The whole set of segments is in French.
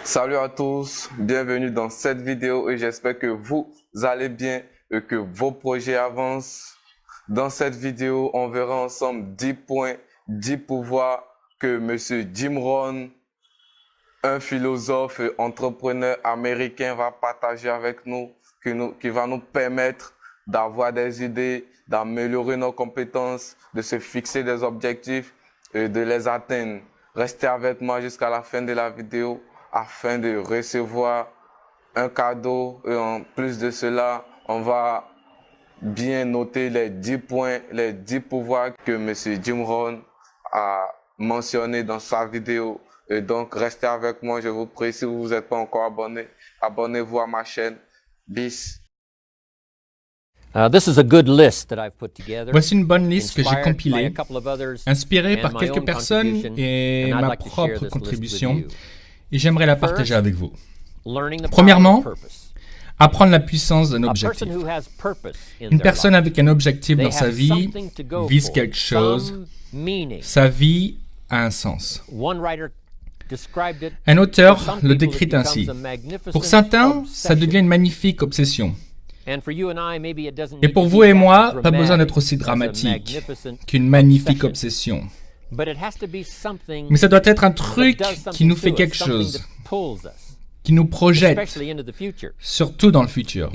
Salut à tous, bienvenue dans cette vidéo et j'espère que vous allez bien et que vos projets avancent. Dans cette vidéo, on verra ensemble 10 points, 10 pouvoirs que M. Jim Rohn, un philosophe et entrepreneur américain, va partager avec nous, qui va nous permettre d'avoir des idées, d'améliorer nos compétences, de se fixer des objectifs et de les atteindre. Restez avec moi jusqu'à la fin de la vidéo afin de recevoir un cadeau. Et en plus de cela, on va bien noter les 10 points, les 10 pouvoirs que M. Jim Rohn a mentionnés dans sa vidéo. Et donc, restez avec moi, je vous prie. Si vous n'êtes pas encore abonné, abonnez-vous à ma chaîne. Bis. Voici une bonne liste que j'ai compilée, inspirée par quelques personnes et ma propre contribution, et j'aimerais la partager avec vous. Premièrement, apprendre la puissance d'un objectif. Une personne avec un objectif dans sa vie vise quelque chose, sa vie a un sens. Un auteur le décrit ainsi. Pour certains, ça devient une magnifique obsession. Et pour vous et moi, pas besoin d'être aussi dramatique qu'une magnifique obsession. Mais ça doit être un truc qui nous fait quelque chose, qui nous projette, surtout dans le futur.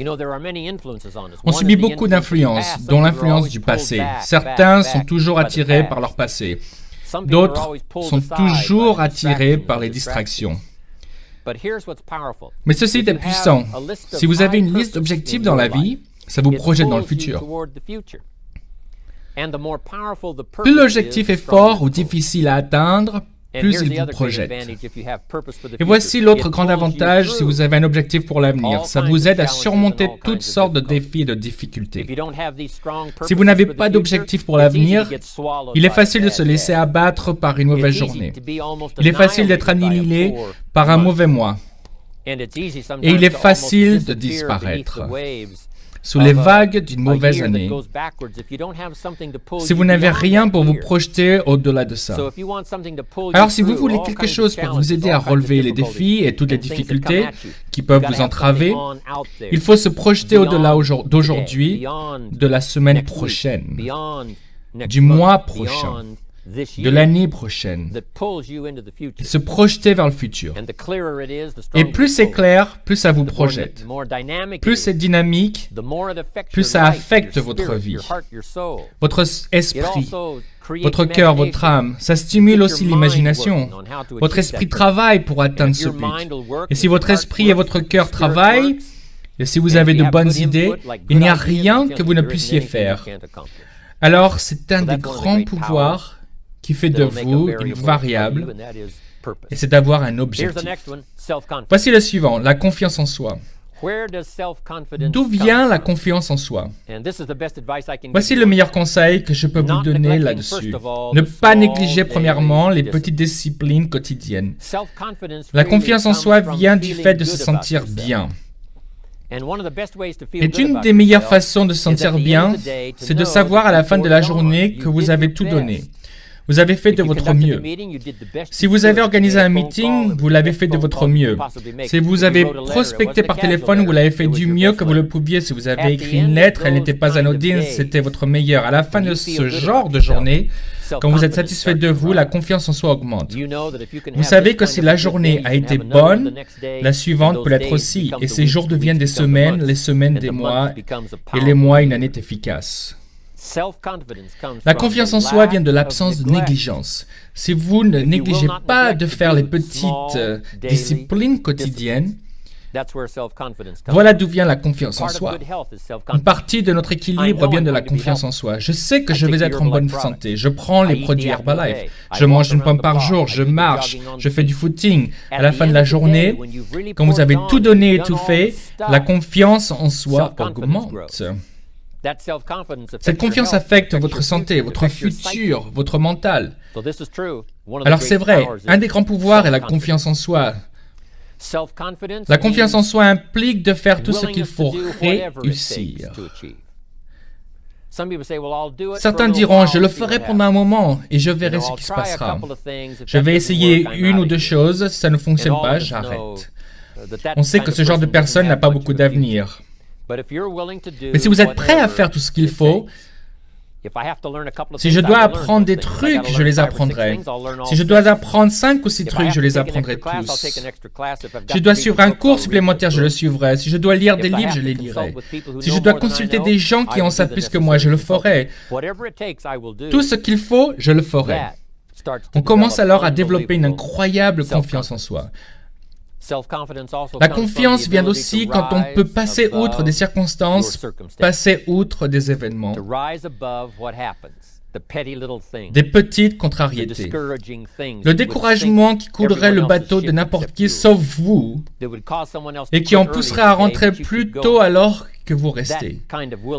On subit beaucoup d'influences, dont l'influence du passé. Certains sont toujours attirés par leur passé. D'autres sont toujours attirés par les distractions. Mais ceci est puissant. Si vous avez une liste d'objectifs dans la vie, ça vous projette dans le futur. Plus l'objectif est fort ou difficile à atteindre, plus il vous projette. Et voici l'autre grand avantage si vous avez un objectif pour l'avenir. Ça vous aide à surmonter toutes sortes de défis et de difficultés. Si vous n'avez pas d'objectif pour l'avenir, il est facile de se laisser abattre par une mauvaise journée. Il est facile d'être annihilé par un mauvais mois. Et il est facile de disparaître sous les vagues d'une mauvaise année, si vous n'avez rien pour vous projeter au-delà de ça. Alors si vous voulez quelque chose pour vous aider à relever les défis et toutes les difficultés qui peuvent vous entraver, il faut se projeter au-delà d'aujourd'hui, de la semaine prochaine, du mois prochain, de l'année prochaine, se projeter vers le futur. Et plus c'est clair, plus ça vous projette. Plus c'est dynamique, plus ça affecte votre vie, votre esprit, votre cœur, votre âme. Ça stimule aussi l'imagination. Votre esprit travaille pour atteindre ce but. Et si votre esprit et votre cœur travaillent, et si vous avez de bonnes idées, il n'y a rien que vous ne puissiez faire. Alors, c'est un des grands pouvoirs qui fait de vous une variable, et c'est d'avoir un objectif. Voici le suivant, la confiance en soi. D'où vient la confiance en soi? Voici le meilleur conseil que je peux vous donner là-dessus. Ne pas négliger premièrement les petites disciplines quotidiennes. La confiance en soi vient du fait de se sentir bien. Et une des meilleures façons de se sentir bien, c'est de savoir à la fin de la journée que vous avez tout donné. Vous avez fait de votre mieux. Si vous avez organisé un meeting, vous l'avez fait de votre mieux. Si vous avez prospecté par téléphone, vous l'avez fait du mieux que vous le pouviez. Si vous avez écrit une lettre, elle n'était pas anodine, c'était votre meilleur. À la fin de ce genre de journée, quand vous êtes satisfait de vous, la confiance en soi augmente. Vous savez que si la journée a été bonne, la suivante peut l'être aussi. Et ces jours deviennent des semaines, les semaines des mois, et les mois une année efficace. La confiance en soi vient de l'absence de négligence. Si vous ne négligez pas de faire les petites disciplines quotidiennes, voilà d'où vient la confiance en soi. Une partie de notre équilibre vient de la confiance en soi. Je sais que je vais être en bonne santé. Je prends les produits Herbalife. Je mange une pomme par jour. Je marche. Je fais du footing. À la fin de la journée, quand vous avez tout donné et tout fait, la confiance en soi augmente. Cette confiance affecte votre santé, votre futur, votre mental. Alors c'est vrai, un des grands pouvoirs est la confiance en soi. La confiance en soi implique de faire tout ce qu'il faut réussir. Certains diront, je le ferai pendant un moment et je verrai ce qui se passera. Je vais essayer une ou deux choses, si ça ne fonctionne pas, j'arrête. On sait que ce genre de personne n'a pas beaucoup d'avenir. Mais si vous êtes prêt à faire tout ce qu'il faut, si je dois apprendre des trucs, je les apprendrai. Si je dois apprendre 5 ou 6 trucs, je les apprendrai tous. Si je dois suivre un cours supplémentaire, je le suivrai. Si je dois lire des livres, je les lirai. Si je dois consulter des gens qui en savent plus que moi, je le ferai. Tout ce qu'il faut, je le ferai. On commence alors à développer une incroyable confiance en soi. La confiance vient aussi quand on peut passer outre des circonstances, passer outre des événements, des petites contrariétés. Le découragement qui coulerait le bateau de n'importe qui sauf vous et qui en pousserait à rentrer plus tôt alors que vous restez.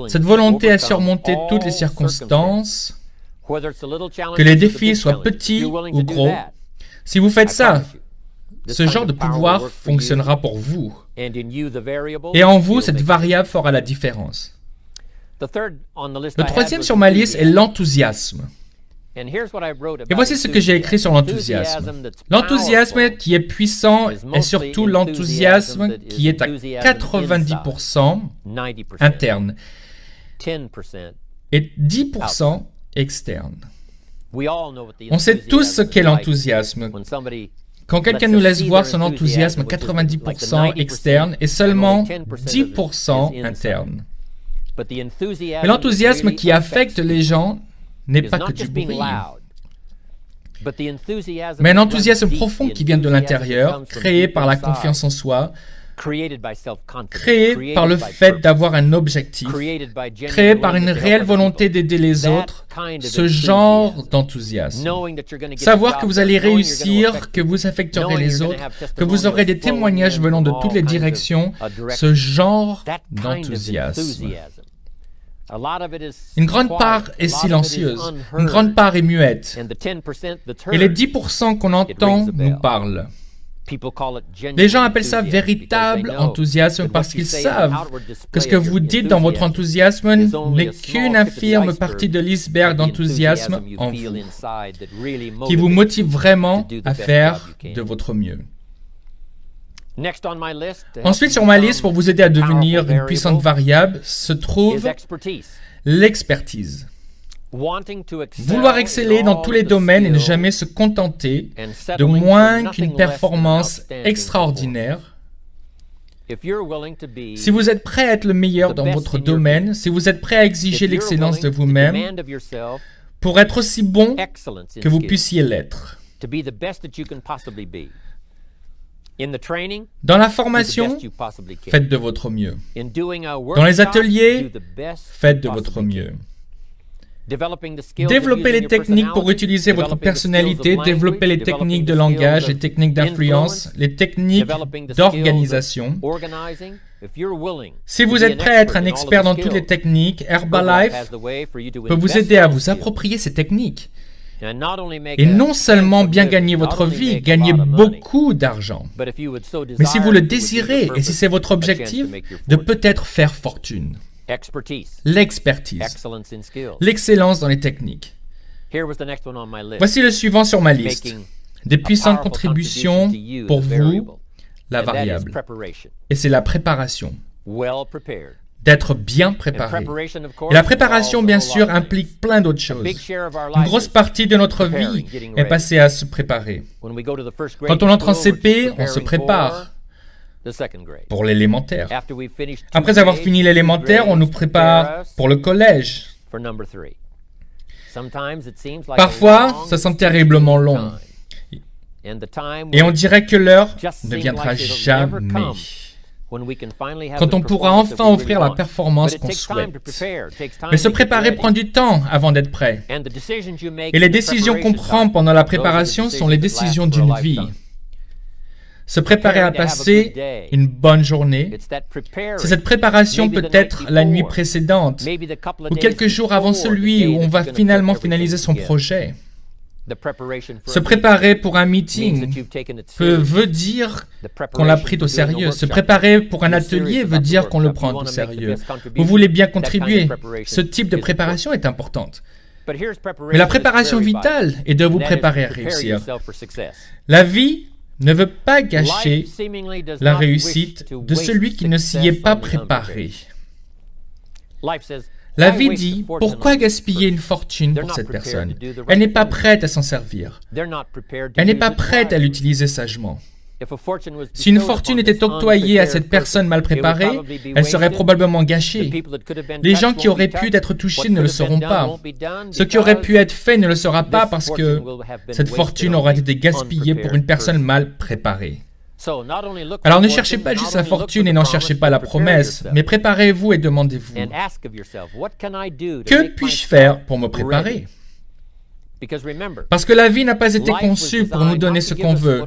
Cette volonté à surmonter toutes les circonstances, que les défis soient petits ou gros, si vous faites ça, ce genre de pouvoir fonctionnera pour vous. Et en vous, cette variable fera la différence. Le troisième sur ma liste est l'enthousiasme. Et voici ce que j'ai écrit sur l'enthousiasme. L'enthousiasme qui est puissant est surtout l'enthousiasme qui est à 90% interne et 10% externe. On sait tous ce qu'est l'enthousiasme. Quand quelqu'un nous laisse voir son enthousiasme 90% externe et seulement 10% interne. Mais l'enthousiasme qui affecte les gens n'est pas que du bruit. Mais un enthousiasme profond qui vient de l'intérieur, créé par la confiance en soi, créé par le fait d'avoir un objectif, créé par une réelle volonté d'aider les autres, ce genre d'enthousiasme. Savoir que vous allez réussir, que vous affecterez les autres, que vous aurez des témoignages venant de toutes les directions, ce genre d'enthousiasme. Une grande part est silencieuse, une grande part est muette, et les 10% qu'on entend nous parlent. Les gens appellent ça véritable enthousiasme parce qu'ils savent que ce que vous dites dans votre enthousiasme n'est qu'une infime partie de l'iceberg d'enthousiasme en vous, qui vous motive vraiment à faire de votre mieux. Ensuite, sur ma liste, pour vous aider à devenir une puissante variable, se trouve l'expertise. Vouloir exceller dans tous les domaines et ne jamais se contenter de moins qu'une performance extraordinaire. Si vous êtes prêt à être le meilleur dans votre domaine, si vous êtes prêt à exiger l'excellence de vous-même pour être aussi bon que vous puissiez l'être. Dans la formation, faites de votre mieux. Dans les ateliers, faites de votre mieux. Développez les techniques pour utiliser votre personnalité, développez les techniques de langage, les techniques d'influence, les techniques d'organisation. Si vous êtes prêt à être un expert dans toutes les techniques, Herbalife peut vous aider à vous approprier ces techniques. Et non seulement bien gagner votre vie, gagner beaucoup d'argent, mais si vous le désirez et si c'est votre objectif, de peut-être faire fortune. L'expertise, l'excellence dans les techniques. Voici le suivant sur ma liste. Des puissantes contributions pour vous, la variable. Et c'est la préparation. D'être bien préparé. Et la préparation, bien sûr, implique plein d'autres choses. Une grosse partie de notre vie est passée à se préparer. Quand on entre en CP, on se prépare pour l'élémentaire. Après avoir fini l'élémentaire, on nous prépare pour le collège. Parfois, ça semble terriblement long. Et on dirait que l'heure ne viendra jamais. Quand on pourra enfin offrir la performance qu'on souhaite. Mais se préparer prend du temps avant d'être prêt. Et les décisions qu'on prend pendant la préparation sont les décisions d'une vie. Se préparer à passer une bonne journée, c'est cette préparation peut-être la nuit précédente ou quelques jours avant celui où on va finalement finaliser son projet. Se préparer pour un meeting veut dire qu'on l'a pris au sérieux. Se préparer pour un atelier veut dire qu'on le prend au sérieux. Vous voulez bien contribuer. Ce type de préparation est importante. Mais la préparation vitale est de vous préparer à réussir. La vie ne veut pas gâcher la réussite de celui qui ne s'y est pas préparé. La vie dit, pourquoi gaspiller une fortune pour cette personne? Elle n'est pas prête à s'en servir. Elle n'est pas prête à l'utiliser sagement. Si une fortune était octroyée à cette personne mal préparée, elle serait probablement gâchée. Les gens qui auraient pu être touchés ne le seront pas. Ce qui aurait pu être fait ne le sera pas parce que cette fortune aura été gaspillée pour une personne mal préparée. Alors ne cherchez pas juste la fortune et n'en cherchez pas la promesse, mais préparez-vous et demandez-vous, que puis-je faire pour me préparer? Parce que la vie n'a pas été conçue pour nous donner ce qu'on veut,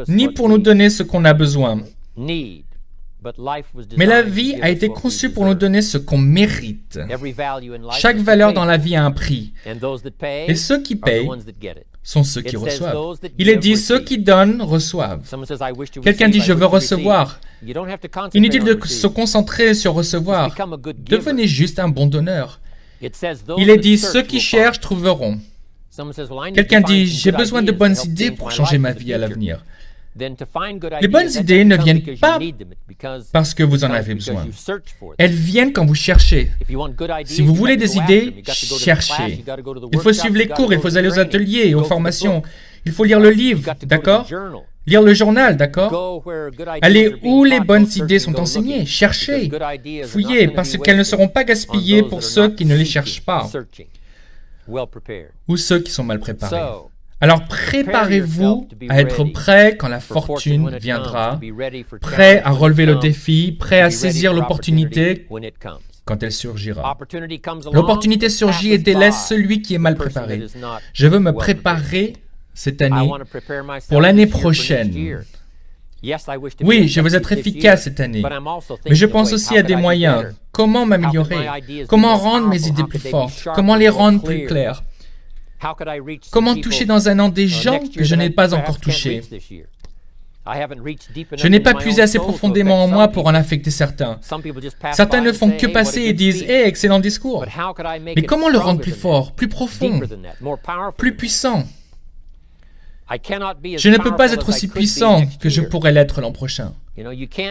ni pour nous donner ce qu'on a besoin. Mais la vie a été conçue pour nous donner ce qu'on mérite. Chaque valeur dans la vie a un prix. Et ceux qui payent sont ceux qui reçoivent. Il est dit, ceux qui donnent reçoivent. Quelqu'un dit, je veux recevoir. Inutile de se concentrer sur recevoir. Devenez juste un bon donneur. Il est dit, ceux qui cherchent trouveront. Quelqu'un dit, j'ai besoin de bonnes idées pour changer ma vie à l'avenir. Les bonnes idées ne viennent pas parce que vous en avez besoin. Elles viennent quand vous cherchez. Si vous voulez des idées, cherchez. Il faut suivre les cours, il faut aller aux ateliers et aux formations. Il faut lire le livre, d'accord? Lire le journal, d'accord? Allez où les bonnes idées sont enseignées. Cherchez, fouillez, parce qu'elles ne seront pas gaspillées pour ceux qui ne les cherchent pas ou ceux qui sont mal préparés. Alors préparez-vous à être prêt quand la fortune viendra, prêt à relever le défi, prêt à saisir l'opportunité quand elle surgira. L'opportunité surgit et délaisse celui qui est mal préparé. Je veux me préparer cette année pour l'année prochaine. Oui, je veux être efficace cette année, mais je pense aussi à des moyens. Comment m'améliorer? Comment rendre mes idées plus fortes? Comment les rendre plus claires? Comment toucher dans un an des gens que je n'ai pas encore touchés? Je n'ai pas puisé assez profondément en moi pour en affecter certains. Certains ne font que passer et disent « Hey, excellent discours !» Mais comment le rendre plus fort, plus profond, plus puissant? Je ne peux pas être aussi puissant que je pourrais l'être l'an prochain.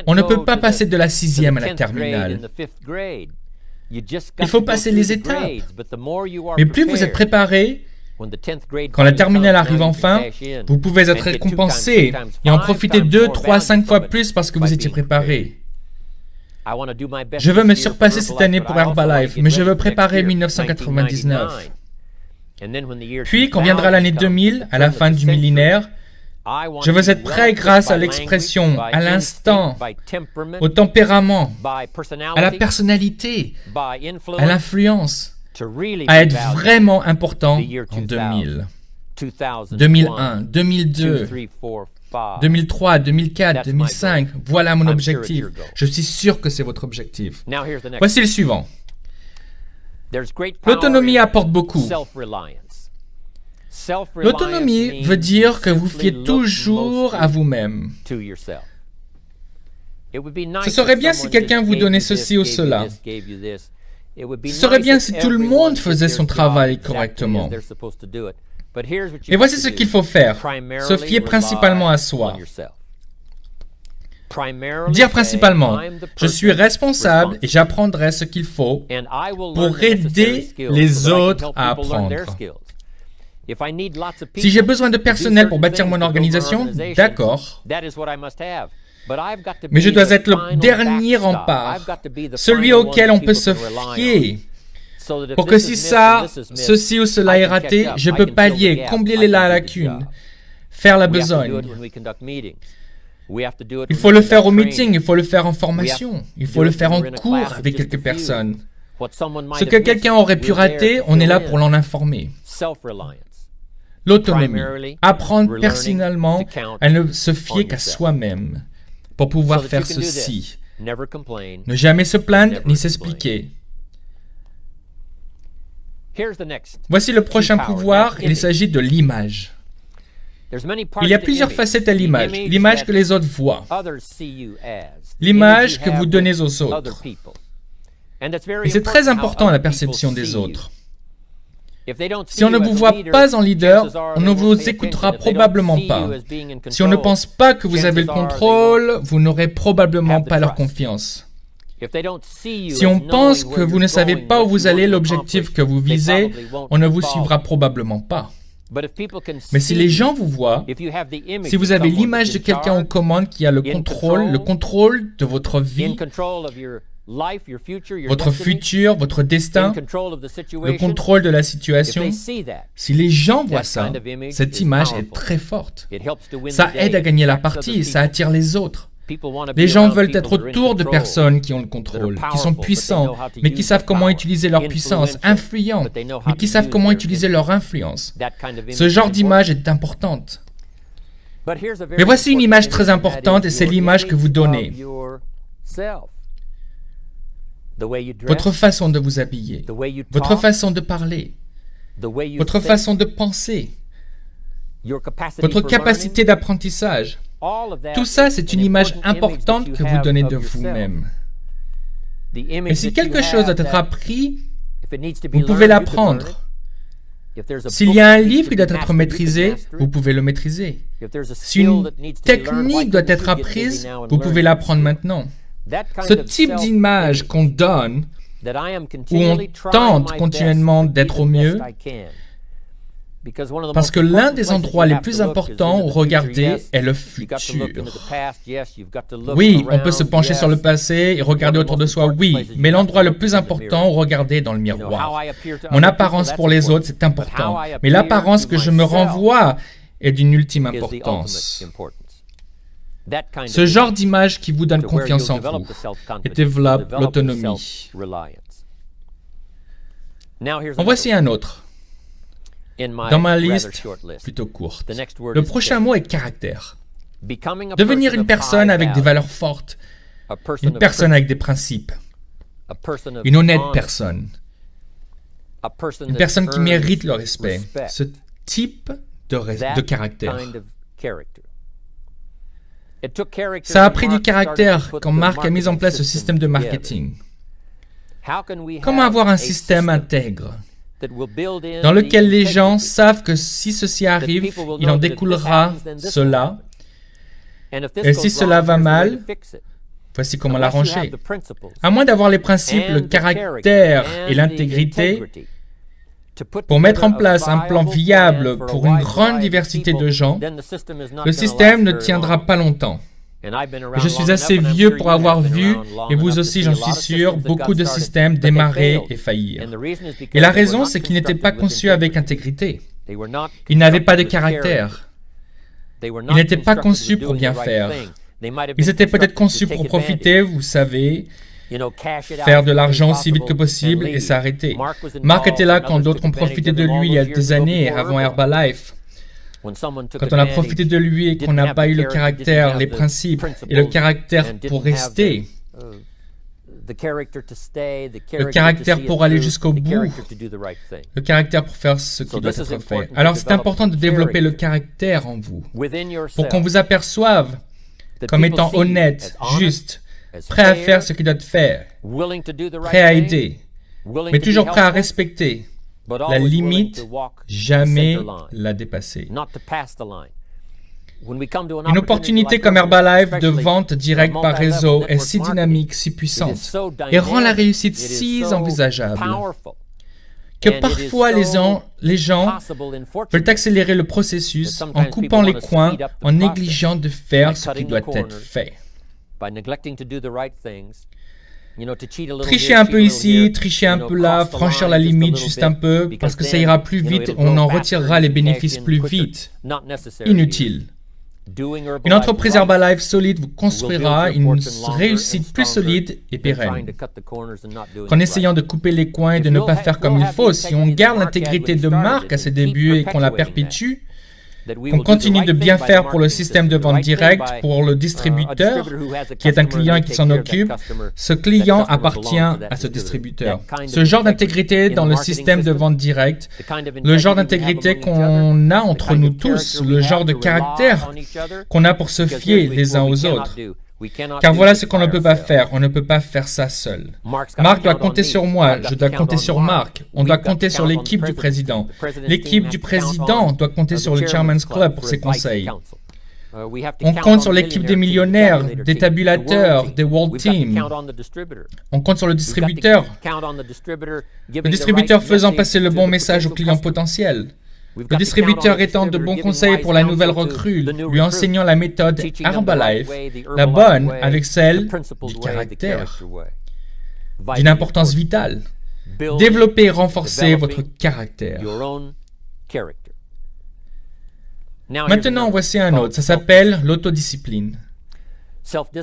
On ne peut pas passer de la 6e à la terminale. Il faut passer les étapes. Mais plus vous êtes préparé, quand la terminale arrive enfin, vous pouvez être récompensé et en profiter 2, 3, 5 fois plus parce que vous étiez préparé. Je veux me surpasser cette année pour Herbalife, mais je veux préparer 1999. Puis, quand viendra l'année 2000, à la fin du millénaire, je veux être prêt grâce à l'expression, à l'instant, au tempérament, à la personnalité, à l'influence, à être vraiment important en 2000, 2001, 2002, 2003, 2004, 2005. Voilà mon objectif. Je suis sûr que c'est votre objectif. Voici le suivant. L'autonomie apporte beaucoup. L'autonomie veut dire que vous fiez toujours à vous-même. Ce serait bien si quelqu'un vous donnait ceci ou cela. Ce serait bien si tout le monde faisait son travail correctement. Et voici ce qu'il faut faire. Se fier principalement à soi. Dire principalement, je suis responsable et j'apprendrai ce qu'il faut pour aider les autres à apprendre. Si j'ai besoin de personnel pour bâtir mon organisation, d'accord. Mais je dois être le dernier rempart, celui auquel on peut se fier, pour que si ça, ceci ou cela est raté, je peux pallier, combler la lacune, faire la besogne. Il faut le faire au meeting, il faut le faire en formation, il faut le faire en cours avec quelques personnes. Ce que quelqu'un aurait pu rater, on est là pour l'en informer. L'autonomie, apprendre personnellement à ne se fier qu'à soi-même pour pouvoir faire ceci. Ne jamais se plaindre ni s'expliquer. Voici le prochain pouvoir, il s'agit de l'image. Il y a plusieurs facettes à l'image. L'image que les autres voient. L'image que vous donnez aux autres. Et c'est très important la perception des autres. Si on ne vous voit pas en leader, on ne vous écoutera probablement pas. Si on ne pense pas que vous avez le contrôle, vous n'aurez probablement pas leur confiance. Si on pense que vous ne savez pas où vous allez, l'objectif que vous visez, on ne vous suivra probablement pas. Mais si les gens vous voient, si vous avez l'image de quelqu'un aux commandes qui a le contrôle de votre vie, votre futur, votre destin, le contrôle de la situation, si les gens voient ça, cette image est très forte. Ça aide à gagner la partie et ça attire les autres. Les gens veulent être autour de personnes qui ont le contrôle, qui sont puissants, mais qui savent comment utiliser leur puissance, influents, mais qui savent comment utiliser leur influence. Ce genre d'image est importante. Mais voici une image très importante et c'est l'image que vous donnez. Votre façon de vous habiller, votre façon de parler, votre façon de penser, votre capacité d'apprentissage. Tout ça, c'est une image importante que vous donnez de vous-même. Et si quelque chose doit être appris, vous pouvez l'apprendre. S'il y a un livre qui doit être maîtrisé, vous pouvez le maîtriser. Si une technique doit être apprise, vous pouvez l'apprendre maintenant. Ce type d'image qu'on donne, où on tente continuellement d'être au mieux, parce que l'un des endroits les plus importants où regarder est le futur. Oui, on peut se pencher sur le passé et regarder autour de soi, oui, mais l'endroit le plus important où regarder est dans le miroir. Mon apparence pour les autres, c'est important, mais l'apparence que je me renvoie est d'une ultime importance. Ce genre d'image qui vous donne confiance en vous et développe l'autonomie. En voici un autre. Dans ma liste plutôt courte. Le prochain mot est caractère. Devenir une personne avec des valeurs fortes, une personne avec des principes, une honnête personne, une personne qui mérite le respect. Ce type de caractère. Ça a pris du caractère quand Marc a mis en place ce système de marketing. Comment avoir un système intègre dans lequel les gens savent que si ceci arrive, il en découlera cela, et si cela va mal, voici comment l'arranger. À moins d'avoir les principes, le caractère et l'intégrité, pour mettre en place un plan viable pour une grande diversité de gens, le système ne tiendra pas longtemps. Et je suis assez vieux pour avoir vu, et vous aussi j'en suis sûr, beaucoup de systèmes démarrer et faillir. Et la raison, c'est qu'ils n'étaient pas conçus avec intégrité. Ils n'avaient pas de caractère. Ils n'étaient pas conçus pour bien faire. Ils étaient peut-être conçus pour profiter, vous savez, faire de l'argent aussi vite que possible et s'arrêter. Marc était là quand d'autres ont profité de lui il y a des années avant Herbalife. Quand on a profité de lui et qu'on n'a pas eu le caractère, les principes et le caractère pour rester, le caractère pour aller jusqu'au bout, le caractère pour faire ce qui doit être fait. Alors c'est important de développer le caractère en vous pour qu'on vous aperçoive comme étant honnête, juste, prêt à faire ce qui doit être fait, prêt à aider, mais toujours prêt à respecter la limite, jamais la dépasser. Une opportunité comme Herbalife de vente directe par réseau est si dynamique, si puissante, et rend la réussite si envisageable, que parfois les gens veulent accélérer le processus en coupant les coins, en négligeant de faire ce qui doit être fait. Tricher un peu ici, tricher un peu là, franchir la limite juste un peu, parce que ça ira plus vite, on en retirera les bénéfices plus vite. Inutile. Une entreprise Herbalife solide vous construira une réussite plus solide et pérenne. Qu'en essayant de couper les coins et de ne pas faire comme il faut, si on garde l'intégrité de marque à ses débuts et qu'on la perpétue, qu'on continue de bien faire pour le système de vente directe, pour le distributeur, qui est un client et qui s'en occupe. Ce client appartient à ce distributeur. Ce genre d'intégrité dans le système de vente directe, le genre d'intégrité qu'on a entre nous tous, le genre de caractère qu'on a pour se fier les uns aux autres. Car voilà ce qu'on ne peut pas faire. On ne peut pas faire ça seul. Marc doit compter sur moi. Je dois compter sur Marc. On doit compter sur l'équipe du président. L'équipe du président doit compter sur le Chairman's Club pour ses conseils. On compte sur l'équipe des millionnaires, des tabulateurs, des World Team. On compte sur le distributeur. Le distributeur faisant passer le bon message au client potentiel. Le distributeur étant de bons conseils pour la nouvelle recrue, lui enseignant la méthode Herbalife, la bonne avec celle du caractère, d'une importance vitale. Développer et renforcer votre caractère. Maintenant, voici un autre. Ça s'appelle l'autodiscipline.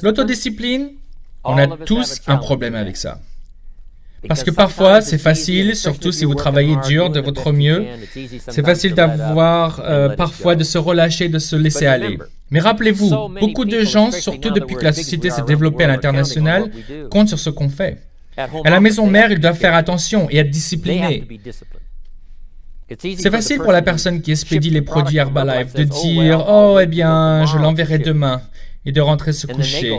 L'autodiscipline, on a tous un problème avec ça. Parce que parfois, c'est facile, surtout si vous travaillez dur de votre mieux, c'est facile d'avoir parfois de se relâcher, de se laisser aller. Mais rappelez-vous, beaucoup de gens, surtout depuis que la société s'est développée à l'international, comptent sur ce qu'on fait. À la maison mère, ils doivent faire attention et être disciplinés. C'est facile pour la personne qui expédie les produits Herbalife de dire « Oh, eh bien, je l'enverrai demain » et de rentrer se coucher.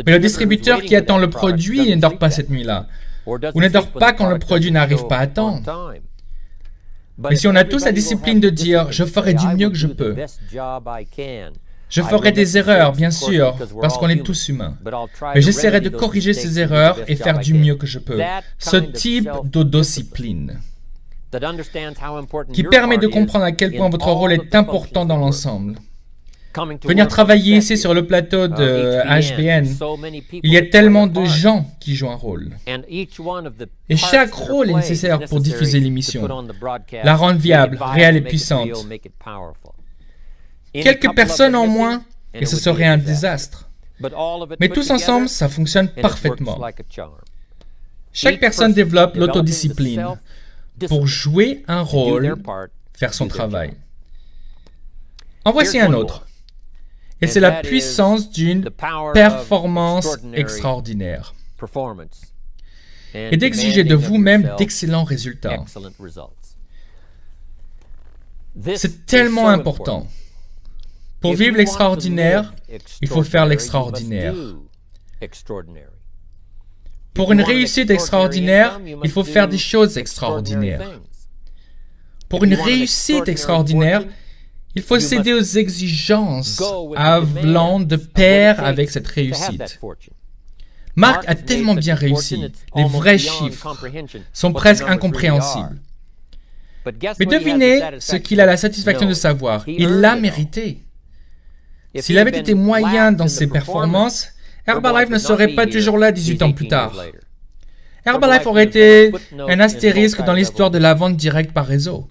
Mais le distributeur qui attend le produit ne dort pas cette nuit-là, ou ne dort pas quand le produit n'arrive pas à temps. Mais si on a tous la discipline de dire « Je ferai du mieux que je peux », je ferai des erreurs, bien sûr, parce qu'on est tous humains. Mais j'essaierai de corriger ces erreurs et faire du mieux que je peux. Ce type d'autodiscipline qui permet de comprendre à quel point votre rôle est important dans l'ensemble. Venir travailler ici sur le plateau de HBN, il y a tellement de gens qui jouent un rôle. Et chaque rôle est nécessaire pour diffuser l'émission, la rendre viable, réelle et puissante. Quelques personnes en moins, et ce serait un désastre. Mais tous ensemble, ça fonctionne parfaitement. Chaque personne développe l'autodiscipline pour jouer un rôle, faire son travail. En voici un autre. Et c'est la puissance d'une performance extraordinaire. Et d'exiger de vous-même d'excellents résultats. C'est tellement important. Pour vivre l'extraordinaire, il faut faire l'extraordinaire. Pour une réussite extraordinaire, il faut faire des choses extraordinaires. Pour une réussite extraordinaire, il faut céder aux exigences allant de pair avec cette réussite. Marc a tellement bien réussi. Les vrais chiffres sont presque incompréhensibles. Mais devinez ce qu'il a la satisfaction de savoir. Il l'a mérité. S'il avait été moyen dans ses performances, Herbalife ne serait pas toujours là 18 ans plus tard. Herbalife aurait été un astérisque dans l'histoire de la vente directe par réseau.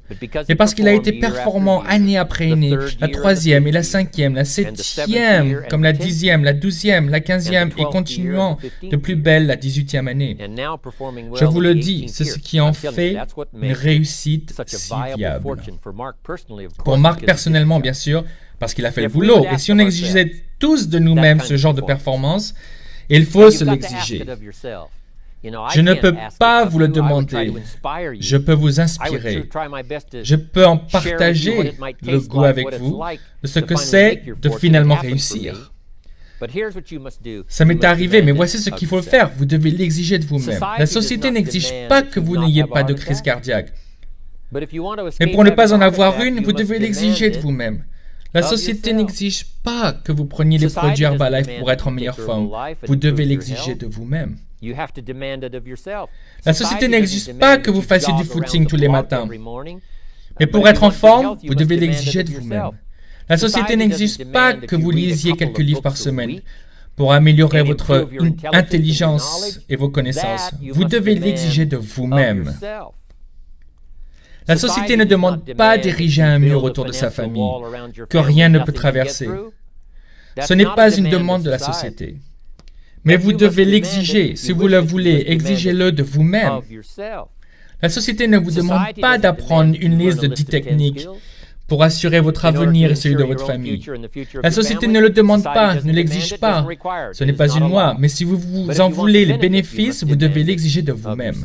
Mais parce qu'il a été performant année après année, la 3e et la 5e, la 7e, comme la 10e, la 12e, la 15e et continuant de plus belle la 18e année. Je vous le dis, c'est ce qui en fait une réussite si viable. Pour Marc personnellement, bien sûr, parce qu'il a fait le boulot. Et si on exigeait tous de nous-mêmes ce genre de performance, il faut se l'exiger. Je ne peux pas vous le demander. Je peux vous inspirer. Je peux en partager le goût avec vous de ce que c'est de finalement réussir. Ça m'est arrivé, mais voici ce qu'il faut faire. Vous devez l'exiger de vous-même. La société n'exige pas que vous n'ayez pas de crise cardiaque. Mais pour ne pas en avoir une, vous devez l'exiger de vous-même. La société n'exige pas que vous preniez les produits Herbalife pour être en meilleure forme. Vous devez l'exiger de vous-même. La société n'exige pas que vous fassiez du footing tous les matins. Mais pour être en forme, vous devez l'exiger de vous-même. La société n'exige pas que vous lisiez quelques livres par semaine. Pour améliorer votre intelligence et vos connaissances, vous devez l'exiger de vous-même. La société ne demande pas d'ériger un mur autour de sa famille que rien ne peut traverser. Ce n'est pas une demande de la société. Mais vous devez l'exiger. Si vous le voulez, exigez-le de vous-même. La société ne vous demande pas d'apprendre une liste de 10 techniques pour assurer votre avenir et celui de votre famille. La société ne le demande pas, ne l'exige pas. Ce n'est pas une loi, mais si vous en voulez les bénéfices, vous devez l'exiger de vous-même.